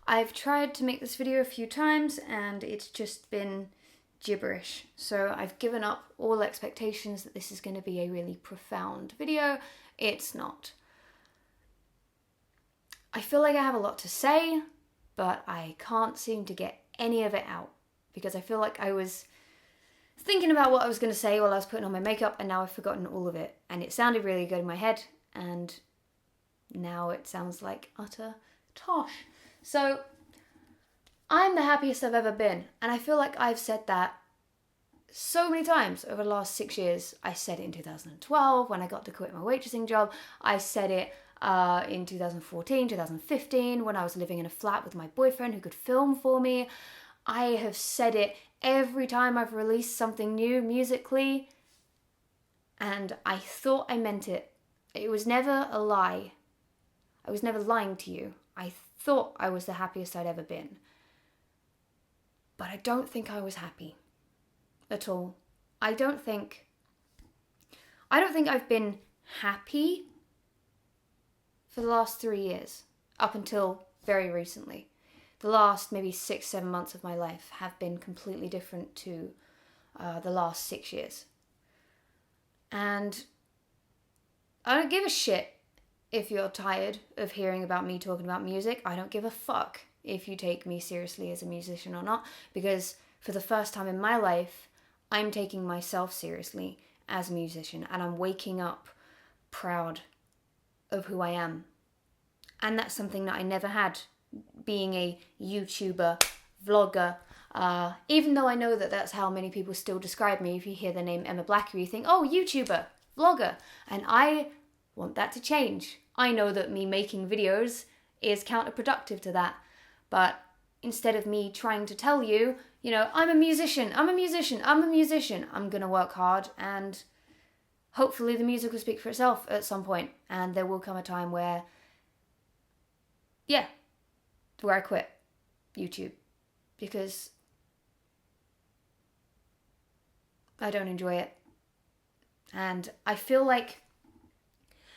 I've tried to make this video a few times and it's just been gibberish. So I've given up all expectations that this is going to be a really profound video. It's not. I feel like I have a lot to say, but I can't seem to get any of it out because I feel like I was thinking about what I was going to say while I was putting on my makeup and now I've forgotten all of it. And it sounded really good in my head and now it sounds like utter tosh. So I'm the happiest I've ever been. And I feel like I've said that so many times over the last 6 years. I said it in 2012 when I got to quit my waitressing job. I said it in 2014, 2015 when I was living in a flat with my boyfriend who could film for me. I have said it every time I've released something new musically. And I thought I meant it. It was never a lie. I was never lying to you. I thought I was the happiest I'd ever been. But I don't think I was happy at all. I don't think I've been happy for the last 3 years, up until very recently. The last maybe 6-7 months of my life have been completely different to the last 6 years. And I don't give a shit if you're tired of hearing about me talking about music. I don't give a fuck if you take me seriously as a musician or not, because for the first time in my life, I'm taking myself seriously as a musician and I'm waking up proud of who I am. And that's something that I never had being a YouTuber, vlogger, even though I know that that's how many people still describe me. If you hear the name Emma Blackery, you think, oh, YouTuber, vlogger. And I want that to change. I know that me making videos is counterproductive to that. But instead of me trying to tell you, I'm a musician, I'm going to work hard and hopefully the music will speak for itself at some point. And there will come a time where I quit YouTube because I don't enjoy it. And I feel like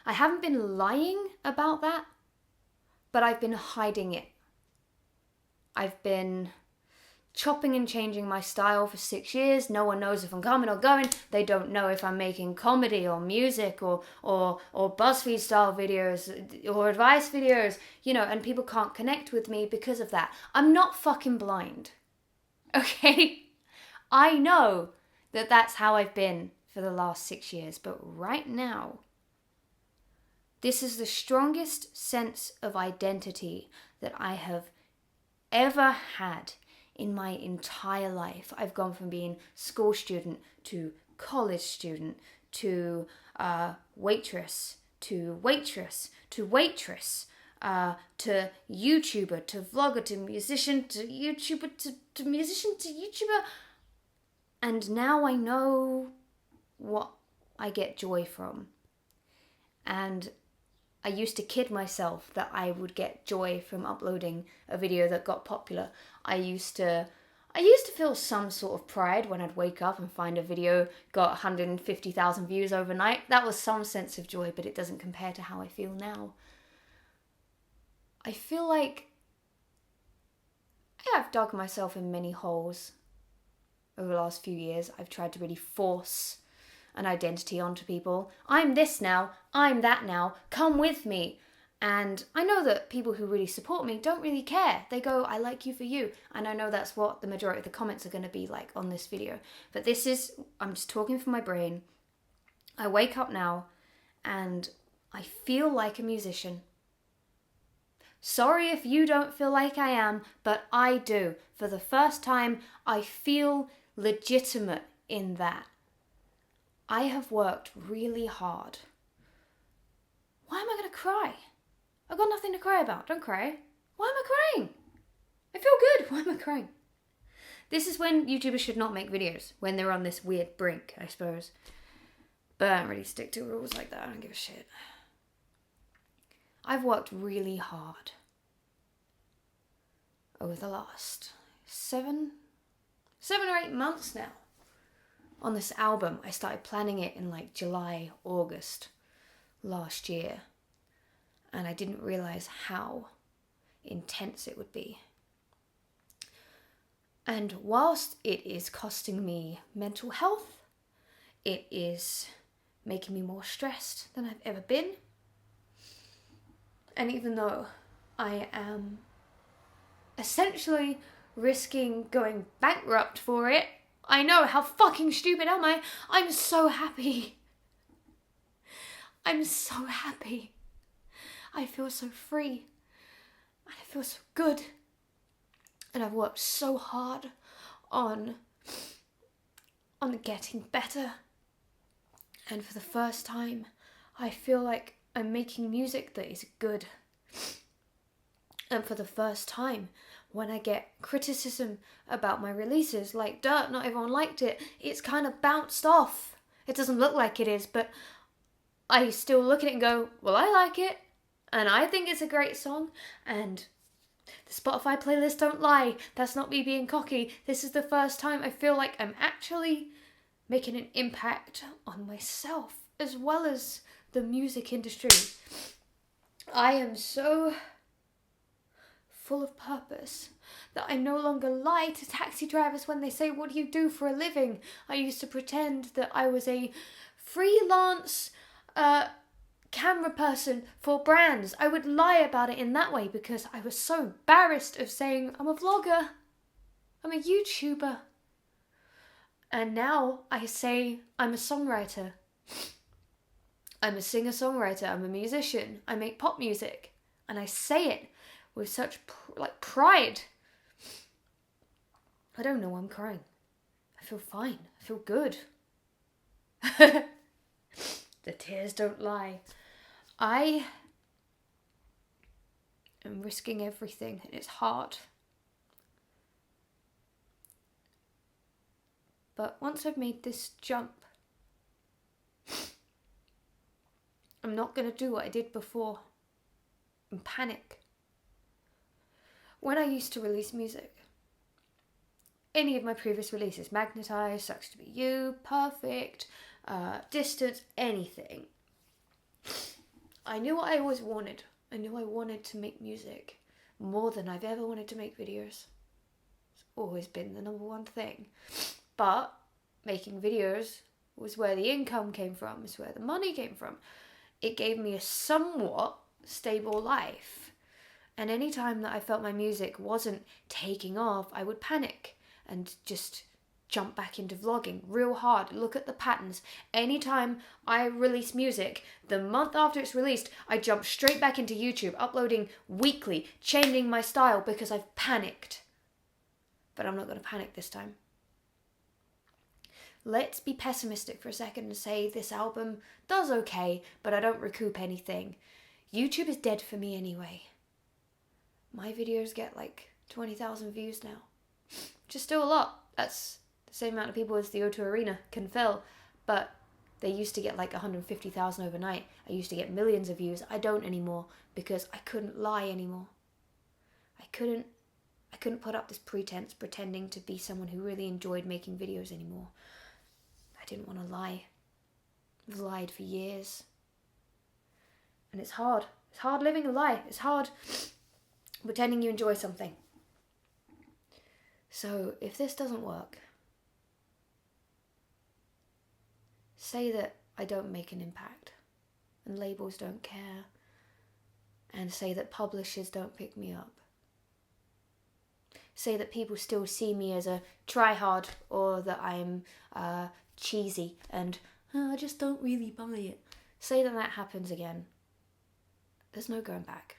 I haven't been lying about that, but I've been hiding it. I've been chopping and changing my style for 6 years. No one knows if I'm coming or going. They don't know if I'm making comedy or music or BuzzFeed style videos or advice videos, and people can't connect with me because of that. I'm not fucking blind. Okay? I know that that's how I've been for the last 6 years, but right now, this is the strongest sense of identity that I have ever had in my entire life. I've gone from being school student to college student to waitress to waitress to waitress to YouTuber to vlogger to musician to YouTuber to musician to YouTuber. And now I know what I get joy from. And I used to kid myself that I would get joy from uploading a video that got popular. I used to feel some sort of pride when I'd wake up and find a video got 150,000 views overnight. That was some sense of joy, but it doesn't compare to how I feel now. I feel like I've dug myself in many holes over the last few years. I've tried to really force an identity onto people. I'm this now, I'm that now, come with me. And I know that people who really support me don't really care. They go, I like you for you. And I know that's what the majority of the comments are going to be like on this video. But I'm just talking from my brain. I wake up now and I feel like a musician. Sorry if you don't feel like I am, but I do. For the first time, I feel legitimate in that. I have worked really hard. Why am I going to cry? I've got nothing to cry about. Don't cry. Why am I crying? I feel good. Why am I crying? This is when YouTubers should not make videos, when they're on this weird brink, I suppose. But I don't really stick to rules like that. I don't give a shit. I've worked really hard over the last 7 or 8 months now on this album. I started planning it in like July, August last year. And I didn't realise how intense it would be. And whilst it is costing me mental health, it is making me more stressed than I've ever been. And even though I am essentially risking going bankrupt for it, I know, how fucking stupid am I? I'm so happy. I'm so happy. I feel so free. And I feel so good. And I've worked so hard on getting better. And for the first time, I feel like I'm making music that is good. And for the first time, when I get criticism about my releases, like Dirt, not everyone liked it, it's kind of bounced off. It doesn't look like it is, but I still look at it and go, well, I like it. And I think it's a great song. And the Spotify playlists don't lie. That's not me being cocky. This is the first time I feel like I'm actually making an impact on myself as well as the music industry. I am so full of purpose that I no longer lie to taxi drivers when they say, what do you do for a living? I used to pretend that I was a freelance camera person for brands. I would lie about it in that way because I was so embarrassed of saying I'm a vlogger, I'm a YouTuber. And now I say I'm a songwriter. I'm a singer-songwriter, I'm a musician, I make pop music. And I say it with such pride. I don't know why I'm crying. I feel fine. I feel good. The tears don't lie. I am risking everything and it's hard. But once I've made this jump, I'm not going to do what I did before and panic. When I used to release music, any of my previous releases, Magnetize, Sucks to Be You, Perfect, Distance, anything, I knew what I always wanted. I knew I wanted to make music more than I've ever wanted to make videos. It's always been the number one thing. But making videos was where the income came from, is where the money came from. It gave me a somewhat stable life. And any time that I felt my music wasn't taking off, I would panic and just jump back into vlogging real hard. Look at the patterns. Anytime I release music, the month after it's released, I jump straight back into YouTube, uploading weekly, changing my style because I've panicked. But I'm not going to panic this time. Let's be pessimistic for a second and say this album does okay, but I don't recoup anything. YouTube is dead for me anyway. My videos get like 20,000 views now, which is still a lot. That's the same amount of people as the O2 Arena can fill, but they used to get like 150,000 overnight. I used to get millions of views. I don't anymore because I couldn't lie anymore. I couldn't put up this pretense pretending to be someone who really enjoyed making videos anymore. I didn't want to lie. I've lied for years. And it's hard. It's hard living a lie. It's hard pretending you enjoy something. So if this doesn't work, say that I don't make an impact and labels don't care, and say that publishers don't pick me up. Say that people still see me as a try-hard, or that I'm cheesy and I just don't really buy it. Say that happens again. There's no going back.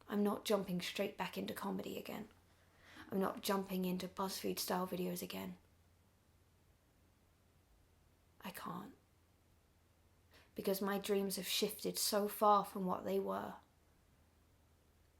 I'm not jumping straight back into comedy again. I'm not jumping into BuzzFeed style videos again. I can't. Because my dreams have shifted so far from what they were.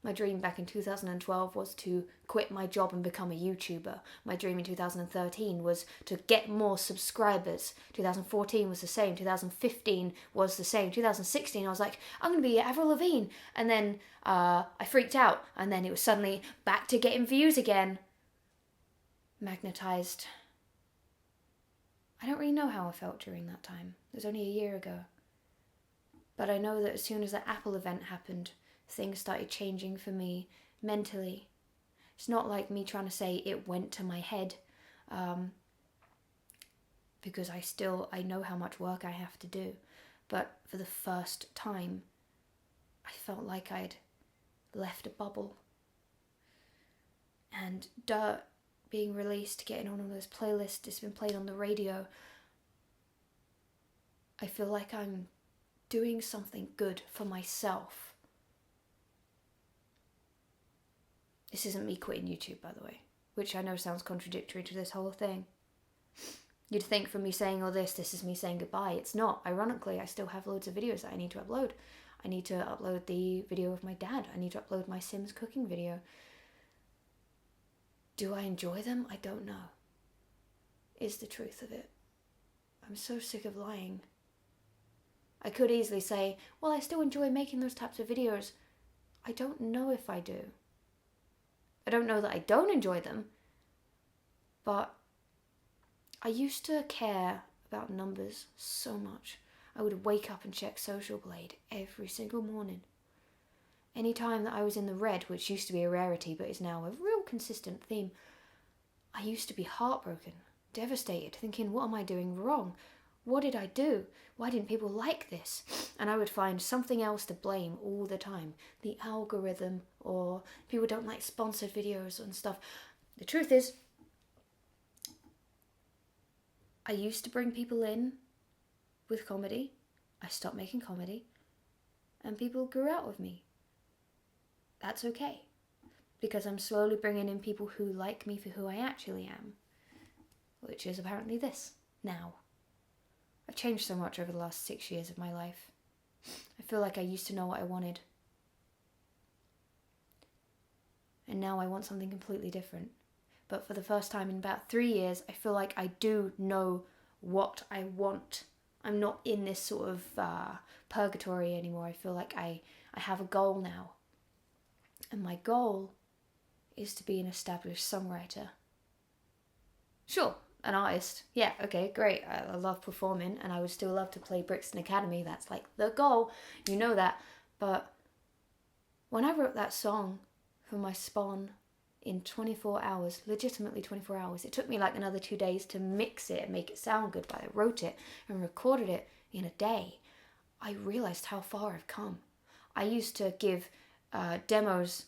My dream back in 2012 was to quit my job and become a YouTuber. My dream in 2013 was to get more subscribers. 2014 was the same. 2015 was the same. 2016 I was like, I'm going to be Avril Lavigne. And then I freaked out. And then it was suddenly back to getting views again. Magnetized. I don't really know how I felt during that time. It was only a year ago. But I know that as soon as that Apple event happened, things started changing for me mentally. It's not like me trying to say it went to my head, because I know how much work I have to do. But for the first time, I felt like I'd left a bubble. And Dirt being released, getting on all those playlists, it's been played on the radio. I feel like I'm doing something good for myself. This isn't me quitting YouTube, by the way, which I know sounds contradictory to this whole thing. You'd think from me saying all this is me saying goodbye. It's not. Ironically, I still have loads of videos that I need to upload. I need to upload the video of my dad. I need to upload my Sims cooking video. Do I enjoy them? I don't know. Is the truth of it. I'm so sick of lying. I could easily say, well, I still enjoy making those types of videos. I don't know if I do. I don't know that I don't enjoy them, but I used to care about numbers so much. I would wake up and check Social Blade every single morning. Any time that I was in the red, which used to be a rarity but is now a real consistent theme, I used to be heartbroken, devastated, thinking, what am I doing wrong? What did I do? Why didn't people like this? And I would find something else to blame all the time. The algorithm, or people don't like sponsored videos and stuff. The truth is, I used to bring people in with comedy. I stopped making comedy. And people grew out of me. That's okay. Because I'm slowly bringing in people who like me for who I actually am. Which is apparently this, now. I've changed so much over the last 6 years of my life. I feel like I used to know what I wanted. And now I want something completely different. But for the first time in about 3 years, I feel like I do know what I want. I'm not in this sort of purgatory anymore. I feel like I have a goal now. And my goal is to be an established songwriter. Sure. An artist, yeah, okay, great. I love performing and I would still love to play Brixton Academy. That's like the goal, you know that. But when I wrote that song for my Spawn in 24 hours, legitimately 24 hours, it took me like another 2 days to mix it and make it sound good, but I wrote it and recorded it in a day. I realized how far I've come. I used to give demos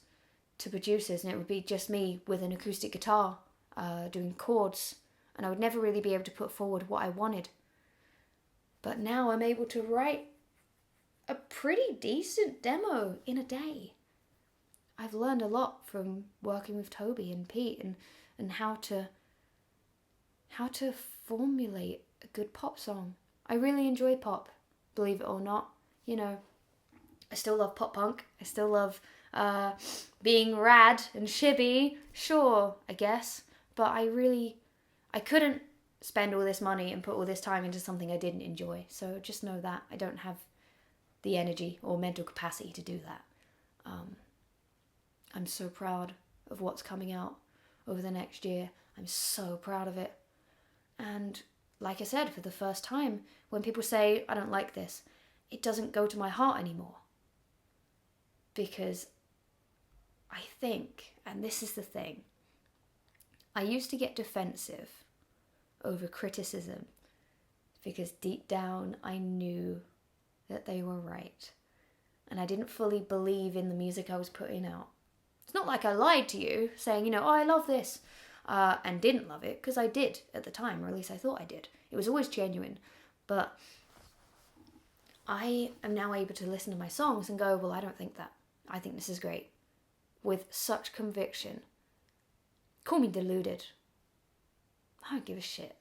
to producers and it would be just me with an acoustic guitar doing chords. And I would never really be able to put forward what I wanted. But now I'm able to write a pretty decent demo in a day. I've learned a lot from working with Toby and Pete and how to formulate a good pop song. I really enjoy pop, believe it or not. You know, I still love pop punk. I still love being rad and shibby. Sure, I guess. But I couldn't spend all this money and put all this time into something I didn't enjoy. So just know that I don't have the energy or mental capacity to do that. I'm so proud of what's coming out over the next year. I'm so proud of it. And like I said, for the first time, when people say, I don't like this, it doesn't go to my heart anymore. Because I think, and this is the thing, I used to get defensive over criticism because deep down I knew that they were right. And I didn't fully believe in the music I was putting out. It's not like I lied to you saying, oh, I love this, and didn't love it, because I did at the time, or at least I thought I did. It was always genuine. But I am now able to listen to my songs and go, well, I don't think that. I think this is great. With such conviction. Call me deluded. I don't give a shit.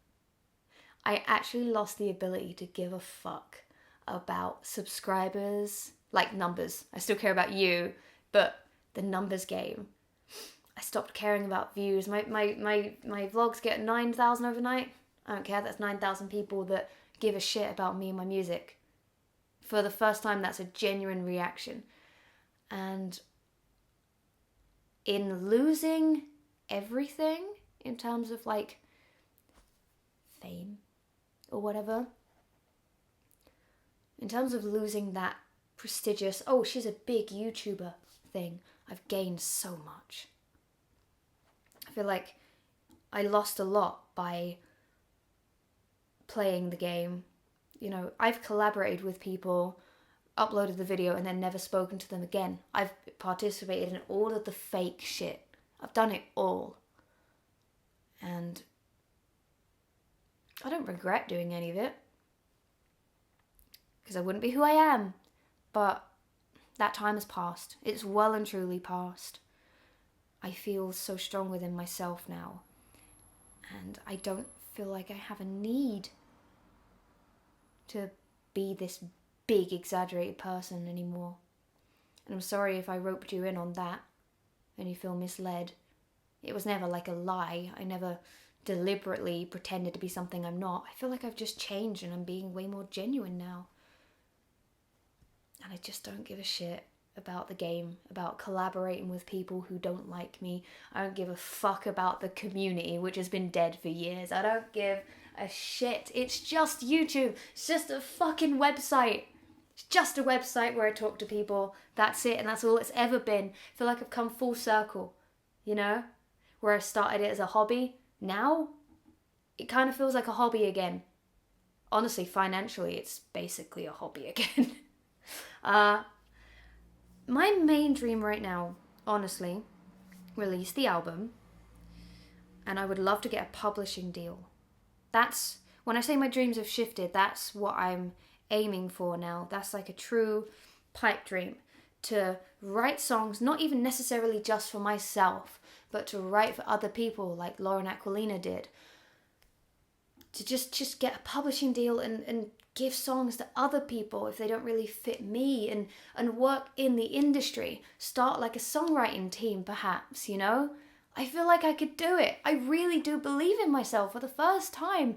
I actually lost the ability to give a fuck about subscribers, like numbers. I still care about you, but the numbers game. I stopped caring about views. My vlogs get 9,000 overnight. I don't care. That's 9,000 people that give a shit about me and my music. For the first time, that's a genuine reaction. And in losing everything in terms of like fame or whatever, in terms of losing that prestigious, oh, she's a big YouTuber thing. I've gained so much. I feel like I lost a lot by playing the game. You know, I've collaborated with people, uploaded the video, and then never spoken to them again. I've participated in all of the fake shit. I've done it all. And I don't regret doing any of it, because I wouldn't be who I am. But that time has passed. It's well and truly passed. I feel so strong within myself now. And I don't feel like I have a need to be this big, exaggerated person anymore. And I'm sorry if I roped you in on that and you feel misled. It was never like a lie. I never deliberately pretended to be something I'm not. I feel like I've just changed and I'm being way more genuine now. And I just don't give a shit about the game, about collaborating with people who don't like me. I don't give a fuck about the community, which has been dead for years. I don't give a shit. It's just YouTube. It's just a fucking website. It's just a website where I talk to people. That's it, and that's all it's ever been. I feel like I've come full circle, you know? Where I started it as a hobby. Now, it kind of feels like a hobby again. Honestly, financially, it's basically a hobby again. My main dream right now, honestly, release the album, and I would love to get a publishing deal. That's, when I say my dreams have shifted, that's what I'm aiming for now. That's like a true pipe dream, to write songs, not even necessarily just for myself, but to write for other people like Lauren Aquilina did. To just get a publishing deal and give songs to other people if they don't really fit me, and work in the industry. Start like a songwriting team perhaps, you know? I feel like I could do it. I really do believe in myself for the first time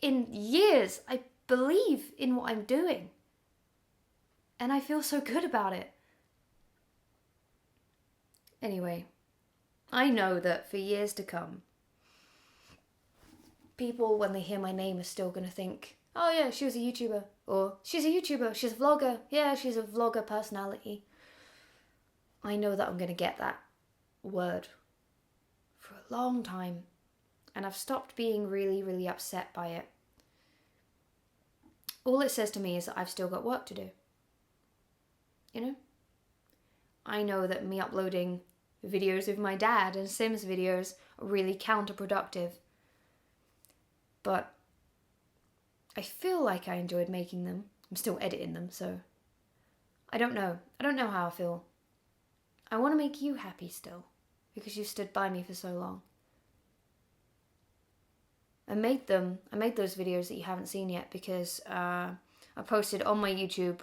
in years. I believe in what I'm doing. And I feel so good about it. Anyway, I know that for years to come, people, when they hear my name, are still going to think, oh yeah, she was a YouTuber. Or, she's a YouTuber, she's a vlogger. Yeah, she's a vlogger personality. I know that I'm going to get that word for a long time. And I've stopped being really, really upset by it. All it says to me is that I've still got work to do. You know? I know that me uploading videos of my dad and Sims videos are really counterproductive. But I feel like I enjoyed making them. I'm still editing them, so I don't know. I don't know how I feel. I want to make you happy still, because you stood by me for so long. I made those videos that you haven't seen yet because I posted on my YouTube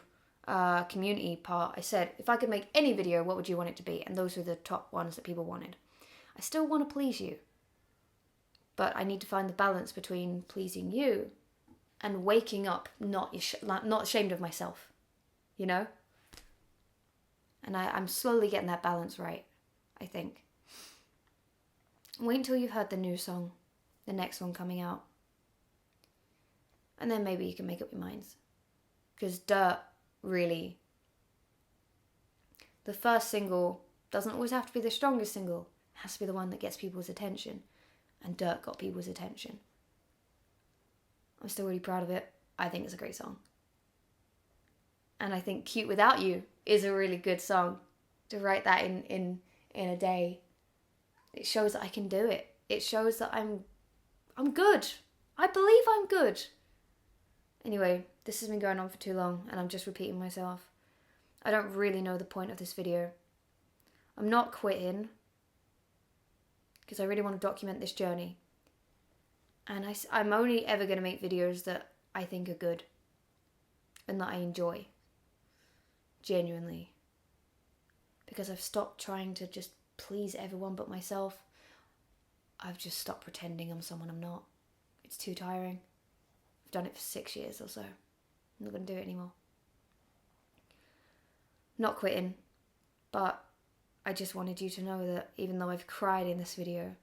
community part. I said, if I could make any video, what would you want it to be? And those were the top ones that people wanted. I still want to please you. But I need to find the balance between pleasing you and waking up not ashamed of myself, you know? And I'm slowly getting that balance right, I think. Wait until you've heard the new song, the next one coming out. And then maybe you can make up your minds. Because Dirt, really, the first single doesn't always have to be the strongest single. It has to be the one that gets people's attention. And Dirt got people's attention. I'm still really proud of it. I think it's a great song. And I think Cute Without You is a really good song. To write that in a day. It shows that I can do it. It shows that I'm good. I believe I'm good. Anyway, this has been going on for too long and I'm just repeating myself. I don't really know the point of this video. I'm not quitting, because I really want to document this journey. And I'm only ever going to make videos that I think are good and that I enjoy. Genuinely. Because I've stopped trying to just please everyone but myself. I've just stopped pretending I'm someone I'm not. It's too tiring. I've done it for 6 years or so. I'm not going to do it anymore. Not quitting, but I just wanted you to know that even though I've cried in this video,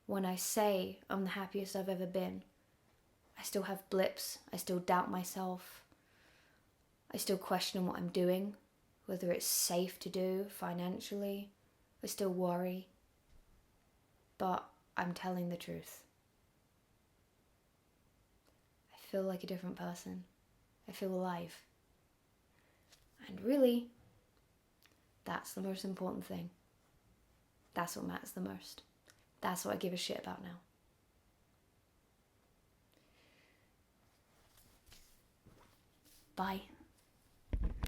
when I say I'm the happiest I've ever been, I still have blips. I still doubt myself. I still question what I'm doing, whether it's safe to do financially. I still worry. But I'm telling the truth. I feel like a different person. I feel alive. And really, that's the most important thing. That's what matters the most. That's what I give a shit about now. Bye.